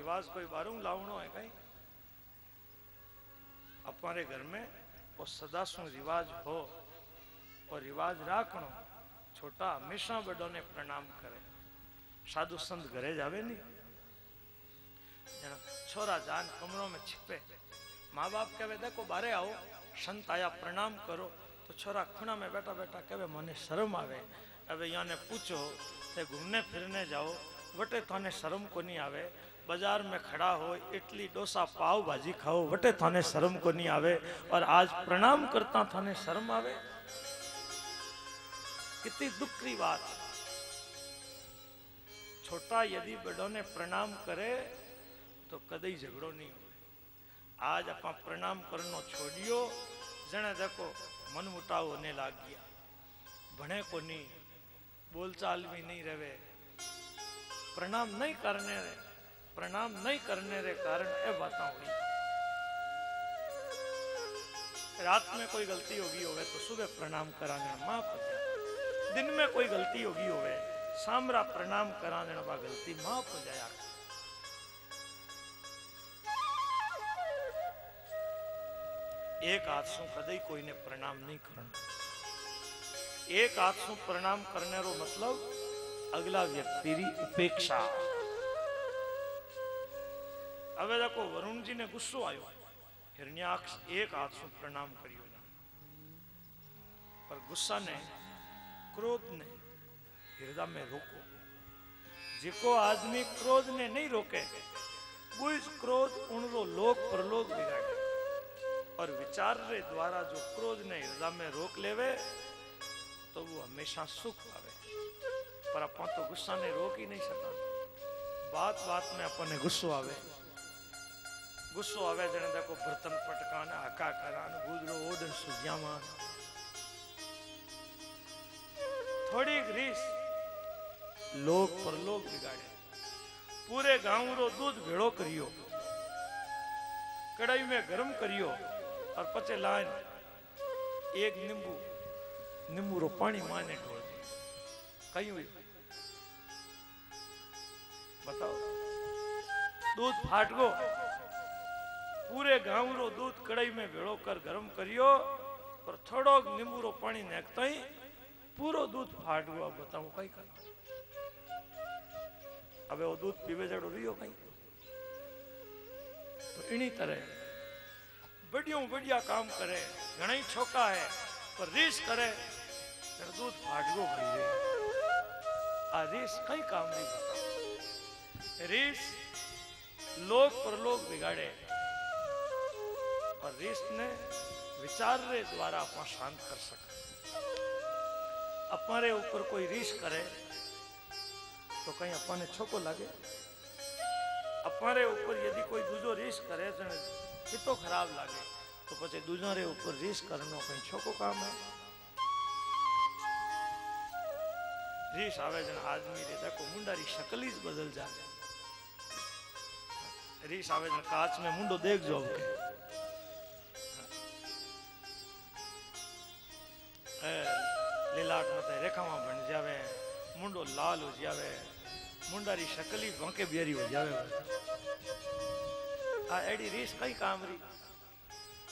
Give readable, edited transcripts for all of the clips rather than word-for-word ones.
रिवाज कोई बारू लावणो है कहीं हमारे घर में वो सदा सु रिवाज हो और रिवाज राखणो छोटा हमेशा बड़ो ने प्रणाम करे साधु संत घरे जावे नहीं छोरा जान कमरों में छिपे माँ बाप कहे देखो बारे आओ संत आया प्रणाम करो तो छोरा खुणा में बैठा बैठा कहे मने शर्म आवे अब यहाँ ने पूछो ते घूमने फिरने जाओ वटे थाने शर्म को नहीं आवे बाजार में खड़ा हो इडली डोसा पाव भाजी खाओ वटे थाने शर्म को नहीं आवे और आज प्रणाम करता थाने शर्म आवे कितनी दुख की बात। छोटा यदि बड़ों ने प्रणाम करे तो कदई झगड़ो नहीं हो। आज अपना प्रणाम करनो छोड़ियो जने देखो मन मुटाव होने लग गया भणे को नहीं बोलचाल भी नहीं रहे प्रणाम नहीं करने रे कारण ए बात हुई। रात में कोई गलती होगी होवे तो सुबह प्रणाम कराने माफ हो जाए दिन में कोई गलती होगी होवे सामरा प्रणाम कराने बा गलती माफ हो जाया। एक हाथ सु कदई कोई ने प्रणाम नहीं करना। एक हाथ सु प्रणाम करने रो मतलब अगला व्यक्ति री उपेक्षा। अब देखो वरुण जी ने गुस्सो आयो हिरण्याक्ष एक हाथ सु प्रणाम करियो पर गुस्सा ने क्रोध ने हृदय में रोको। जिको आदमी क्रोध ने नहीं रोके वो इस क्रोध उनको लोक परलोक बिगाड़े और विचार रे द्वारा जो क्रोध ने हृदय में रोक लेवे तो वो हमेशा सुख पावे। पर अपन तो गुस्सा ने रोक ही नहीं सकता। बात बात में अपन ने गुस्सो आवे जने देखो बर्तन पटकाना हका करान गुजरो ओडन सुजियामान थोड़ी रीस लोक परलोक बिगाड़े। पूरे गांव रो दूध भेड़ो करियो कढ़ाई में गरम करियो और पचे लाइन एक नींबू रो पानी माने ढोल दी कहीं हुई बताओ दूध फाट गो पूरे गांव रो दूध कढ़ाई में भेड़ो कर गरम करियो और थोड़ो नींबू रो पानी नाखता ही पूरो दूध फाट गो। बताओ कई कर अब वो दूध पीवे जड़ो रियो कहीं। तो इन्हीं तरह बढ़िया काम करे घना ही छोका है पर रीस करे फिर दूध फाट गो भाई आ रीस कई काम नहीं करता। रीस लोक परलोक बिगाड़े और रीस ने विचार रे द्वारा अपना शांत कर सके। अपने ऊपर कोई रीस करे तो कहीं अपने छोको लगे। अपने ऊपर यदि कोई दूजो रीस करे तो खराब लगे तो पचे दूजा रे ऊपर रीस करनो कहीं छोको काम है। रीस आवे जन आदमी रे देखो मुंडारी शक्ल ही बदल जाए। रीस आवे जन कांच में मुंडो देख जो के लीलाट मते रेखावा बन जावे मुंडो लाल हो जावे मुंडारी शक्ल ही भौंके बियरी हो जावे। आ एडी रीस कई काम री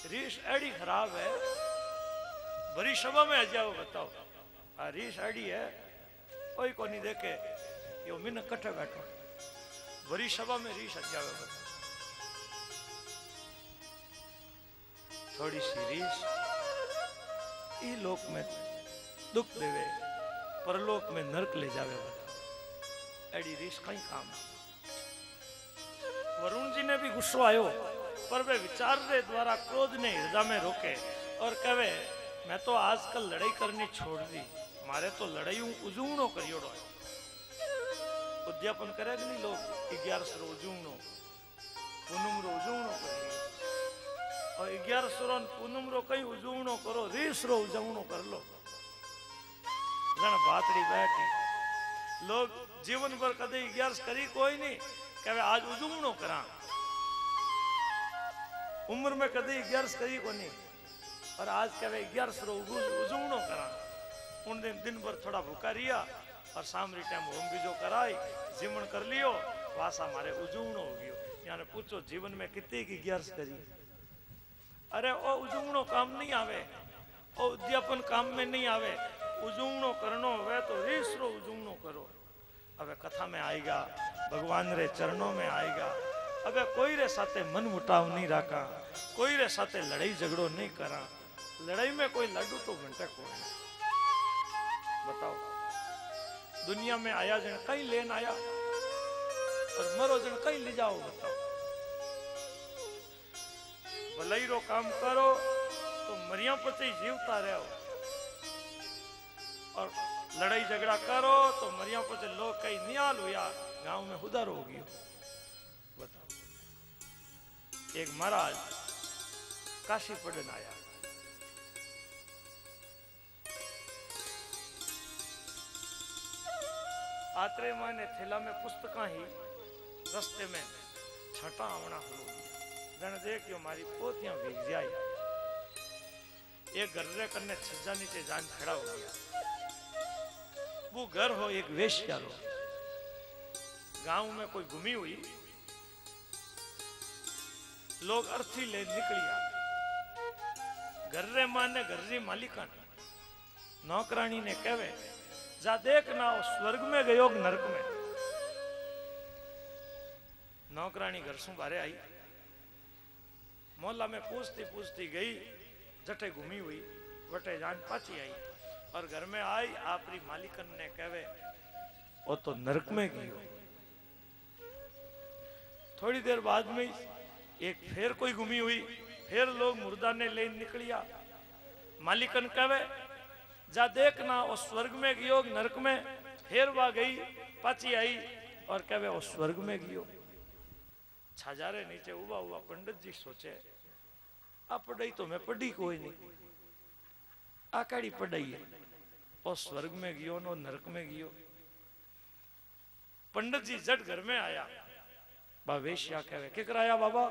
रीस एडी खराब है बड़ी सभा में आ जाओ बताओ आ रीस एडी है कोई को नहीं देखे यो मिन कट्ठे बैठो बड़ी सभा में रीस आ जावे बताओ। थोड़ी सी रीस ई लोक में दुख देवे परलोक में नरक ले जावे बताओ एडी रीस कई काम। वरुण जी ने भी गुस्सो आयो पर वे विचार रे द्वारा क्रोध ने हृदय में रोके और कहे मैं तो आजकल लड़ाई करनी छोड़ दी मारे तो लड़ाई उजूणो करियोड़ो उद्यापन करे नहीं लोग 11 रो उजूणो पूनम रो उजूणो करियो और 11 रो पूनम रो कई उजूणो करो रीस रो उजूणो कर लो जन बातड़ी बैठी लोग जीवन भर कदे 11 करी कोई नहीं कहे आज उजूणो करा उम्र में कदे 11 करी को नहीं और आज कहे 11 रो उजूणो करा। उन दिन भर थोड़ा भूखा रिया और शाम री टाइम होम भी जो कराई जीवन कर लियो वासा मारे उजूणो हो गयो ने पूछो जीवन में कितनी की गियार्स करी, अरे ओ उजवणो काम नहीं आवे, ओ उद्यापन काम में नहीं आवे, उजवणो करनो हुए तो रीसरो उजवणो करो। अब कथा में आएगा, भगवान रे चरणों में आएगा। अब कोई रे साथे मन मुटाव नहीं रखा, कोई रे साथे लड़ाई झगड़ो नहीं करा। लड़ाई में कोई लड्डू तो घंटे को है। बताओ दुनिया में आया जन कहीं लेन आया और मरो जन कहीं ले जाओ। बताओ भलाई रो काम करो तो मरिया पचे जीवता रहो, और लड़ाई झगड़ा करो तो मरिया पचे लोग कहीं नियाल हुआ, गांव में उधर हो गयो। बताओ एक महाराज काशी पढ़न आया, आत्रे माने थैला में पुस्तका ही रास्ते में छटा आवना हो जन देखियो मारी पोतियां भीग जाई। एक गर्रे करने छज्जा नीचे जान खड़ा हो गया। वो घर हो एक वेश्या रो, गांव में कोई घूमी हुई, लोग अर्थी ले निकलिया। गर्रे माने गर्री मालिकन नौकरानी ने कहवे जा देख ना वो स्वर्ग में गयो नरक में। नौकरानी घर सु बारे आई, मोहल्ला में पूछती पूछती गई, जटे घूमी हुई वटे जान पाची आई, और घर में आई आपरी मालिकन ने कहवे वो तो नरक में गयो। थोड़ी देर बाद में एक फिर कोई घूमी हुई, फिर लोग मुर्दा ने ले निकलिया। मालिकन कहवे जा देखना वो स्वर्ग में गयो नरक में। फिर वह गई पाची आई और कहवे वो स्वर्ग में गयो। छाजारे नीचे हुआ हुआ पंडित जी सोचे आ पढ़ाई तो मैं पढ़ी कोई नहीं, आ काड़ी पढ़ाई है, वो स्वर्ग में गयो नो नरक में गयो। पंडित जी जट घर में आया, वेश्या कहवे के कराया बाबा,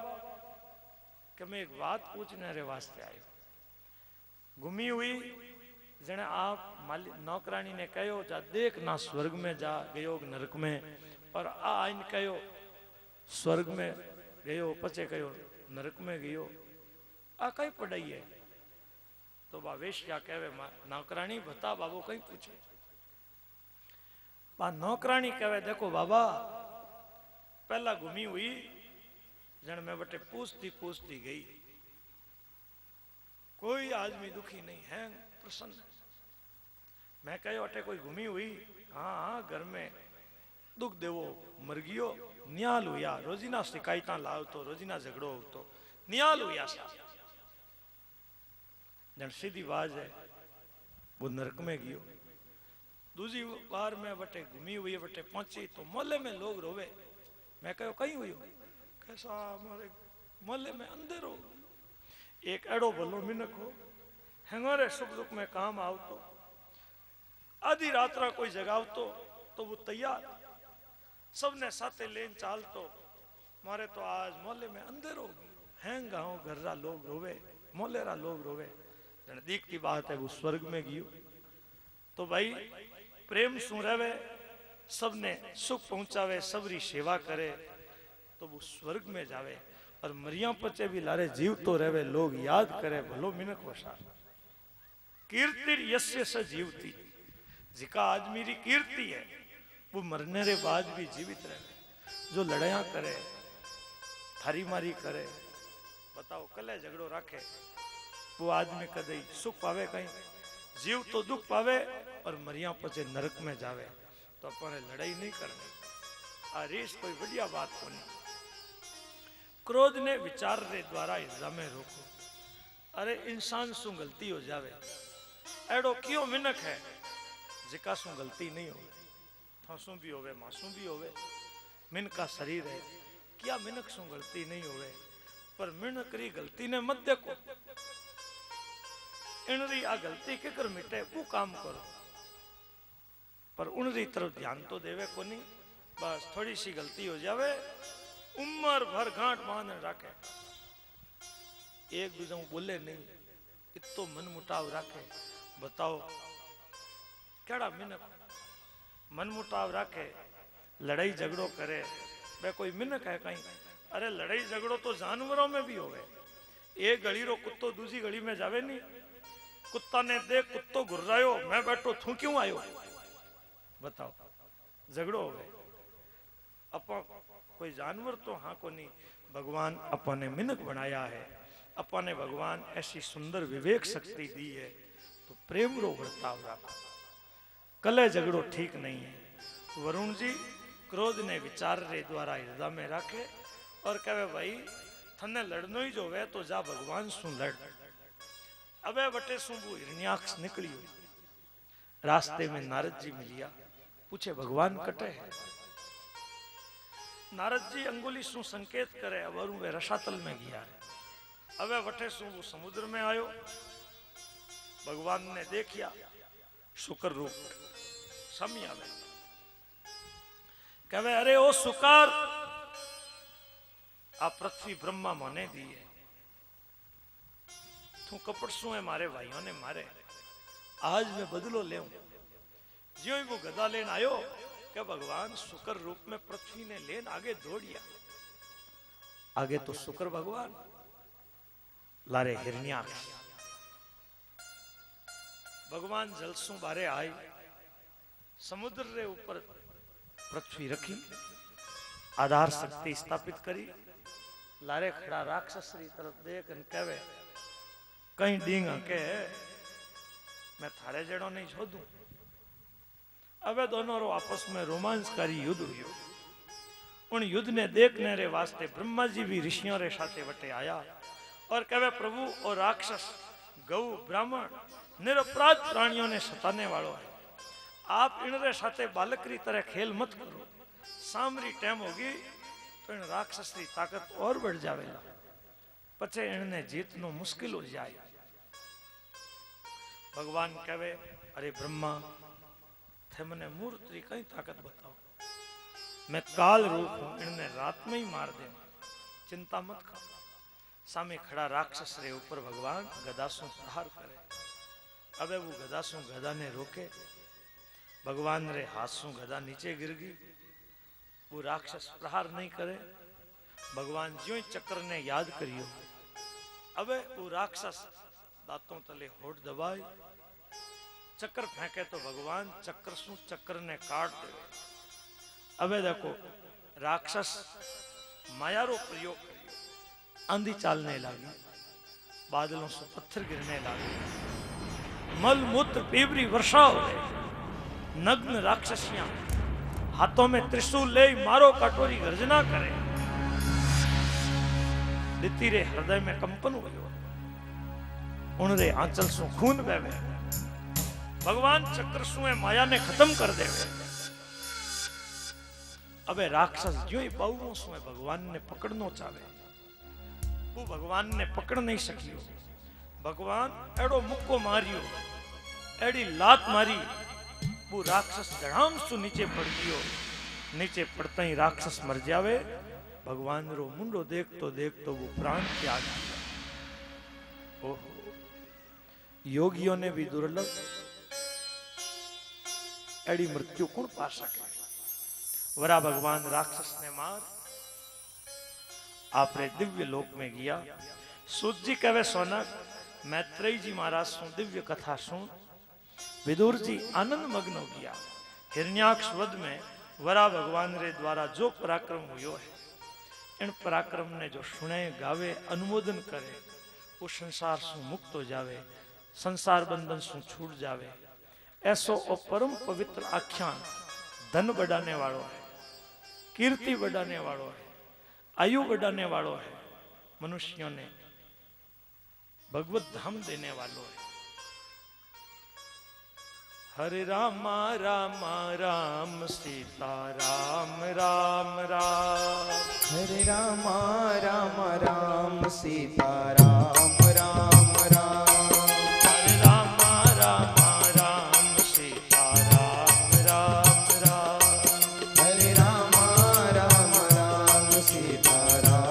कि मैं एक बात पूछने रे वास्ते आयो। घूमी हुई जने आप नौकरानी ने कहो जा देख ना स्वर्ग में जा गयो नरक में, और आ आइन कहो स्वर्ग में गयो पचे कहो नरक में गयो, आ कई पढ़ाई है। तो वेश्या कहवे नौकरानी बता बाबू कहीं पूछे। नौकरानी कहवे देखो बाबा, पहला घूमी हुई जन में बटे पूछती पूछती गई, कोई आदमी दुखी नहीं है, प्रसन्न। मैं कहो अटे कोई घूमी हुई, हाँ हाँ घर में दुख देवो मर गयो, न्याल हुआ, रोजीना शिकायत लाव तो रोजीना झगड़ो हो तो न्याल हुआ सा। जन सीधी बात है वो नरक में गयो। दूसरी बार में बटे घूमी हुई बटे पहुंची तो मोहल्ले में लोग रोवे। मैं कहो कहीं हुई कैसा हमारे मोहल्ले में अंदर हो। एक एड़ो भलो मिनक हो, हमारे सुख दुख में काम आओ तो, आधी रात रा कोई जगाव तो वो तैयार, सबने साथे लेन चाल तो मारे तो आज मोहल्ले में अंदर हो हैं। गाँव घर रा लोग रोवे, मोहल्ले रा लोग रोवे। दीक की बात है वो स्वर्ग में गियो। तो भाई प्रेम सु रहे, सबने सुख पहुंचावे, सबरी सेवा करे तो वो स्वर्ग में जावे। और मरिया पचे भी लारे जीव तो रहे, लोग याद करे भलो मिनक वसा। कीर्ति यस्य से जीवती, जिका आदमी री कीर्ति है वो मरने रे बाद भी जीवित रहे। जो लड़ाइया करे, थारी मारी करे, बताओ कले झगड़ो रखे, वो आदमी कदे सुख पावे कहीं, जीव तो दुख पावे और मरिया पचे नरक में जावे। तो अपने लड़ाई नहीं करनी, आ रीस कोई बढ़िया बात को नहीं। क्रोध ने विचार रे द्वारा हिजा में रोको। अरे इंसान सु गलती हो जावे, एड़ो क्यों मिनक है जिका सु गलती नहीं हो, थासू भी होवे मासू भी होवे, मिन का शरीर है, क्या मिनक सु गलती नहीं होवे। पर मिनक री गलती ने मत देखो, इनरी आ गलती के कर मिटे वो काम करो, पर उनरी तरफ ध्यान तो देवे को नहीं। बस थोड़ी सी गलती हो जावे, उम्र भर गांठ बांध रखे, एक दूसरे को बोले नहीं, इतो मन मुटाव रखे। बताओ केड़ा मिनक मन मुटाव रखे, लड़ाई झगड़ो करे, वे कोई मिनक है कहीं। अरे लड़ाई झगड़ो तो जानवरों में भी होवे। एक गली रो कुत्तो दूसरी गली में जावे नहीं, कुत्ता ने देख कुत्तो घुर्रायो, मैं बैठो थू क्यों आयो, बताओ, झगड़ो हो गए। अपन कोई जानवर तो हाँ को नहीं, भगवान अपन ने मिनक बनाया है, अपन ने भगवान ऐसी सुंदर विवेक शक्ति दी है, तो प्रेम रो बर्ताव रखो, कले झगड़ो ठीक नहीं है। वरुण जी क्रोध ने विचार रे द्वारा हृदय में रखे और कहे भाई थने लड़नो ही जो वे तो जा भगवान सु लड़। अबे बटे सु वो हिरण्याक्ष निकलियो, रास्ते में नारद जी मिलिया, पूछे भगवान कटे है। नारद जी अंगुली सु संकेत करे अवरु वे रसातल में गया है। अबे वटे सु वो समुद्र में आयो, भगवान ने देखिया शुकर रूप समिया में कहे अरे ओ सुकार, आ पृथ्वी ब्रह्मा मोने दी है, तू कपट सु है मारे भाइयों ने मारे, आज मैं बदलो ले। ज्यों ही वो गदा लेन आयो कि भगवान शुक्र रूप में पृथ्वी ने लेन आगे दौड़िया, आगे तो शुक्र भगवान लारे हिरण्याक्ष। भगवान जलसु बारे आए, समुद्र रे ऊपर पृथ्वी रखी, आधार शक्ति स्थापित करी, लारे खड़ा राक्षस री तरफ देख न कहे कहीं डींग के मैं थारे जड़ो नहीं छोड़ू। अबे दोनों रो आपस में रोमांचकारी युद्ध हुयो। उन युद्ध ने देखने रे वास्ते ब्रह्मा जी भी ऋषियों रे साथे वटे आया और कहे प्रभु और राक्षस गौ ब्राह्मण निरपराध प्राणियों ने सताने वालों है, आप इन रे साथे बालक री तरह खेल मत करो, सामरी टाइम होगी तो इन राक्षस की ताकत और बढ़ जावेला, पछे इनने जीतनो मुश्किल हो जाए। भगवान कहे अरे ब्रह्मा थे मने मूर्त री कई ताकत बताओ, मैं काल रूप हूं, इनने रात में ही मार दे, चिंता मत करो। सामे खड़ा राक्षस रे ऊपर भगवान गदासों प्रहार करे। अबे वो गदासों गदा ने रोके, भगवान रे हाथ सु गदा नीचे गिर गई, वो राक्षस प्रहार नहीं करे। भगवान ज्यों चक्र ने याद करियो, अबे वो राक्षस दांतों तले होठ दबाई, चक्र फेंके तो भगवान चक्र सु चक्र ने काट दे। अबे देखो राक्षस माया रो प्रयोग करियो, आंधी चालने लगी, बादलों से पत्थर गिरने लगे, मल मूत्र पीवरी वर्षा हो गई, नग्न राक्षसियां हाथों में त्रिशूल ले मारो कटोरी गर्जना करे। दिति रे हृदय में कंपन हुयो, उनरे आंचल सु खून बहे। भगवान चक्र सुए माया ने खत्म कर देवे। अबे राक्षस जो ही बाहुओं सुए भगवान ने पकड़नो चाहे, वो भगवान ने पकड़ नहीं सकियो। भगवान एड़ो मुक्को मारियो, एड़ी लात मारी, वो राक्षस धड़ाम सु नीचे पड़ गयो। नीचे पड़ता ही राक्षस मर जावे। भगवान रो मुंडो देख तो वो प्राण त्याग दिया। ओहो, योगियों ने भी दुर्लभ एड़ी मृत्यु कौन पा सके। वरा भगवान राक्षस ने मार आपरे दिव्य लोक में गया। सूत जी कहे सोनक, मैत्रेय जी महाराज सु दिव्य कथा सुन। विदुर जी आनंद मग्न हो गया। हिरण्याक्ष वध में वरा भगवान रे द्वारा जो पराक्रम हुयो है, इन पराक्रम ने जो सुने गावे अनुमोदन करे, वो संसार से मुक्त हो जावे, संसार बंधन से छूट जावे। ऐसो परम पवित्र आख्यान धन बढ़ाने वालों है, कीर्ति बढ़ाने वालों है, आयु बढ़ाने वालों है, मनुष्यों ने भगवत धाम देने वालों है। हरे राम राम राम सीता राम राम राम, हरे राम राम राम सीता राम राम राम, हरे राम राम राम सीता राम राम राम, हरे राम राम राम सीता राम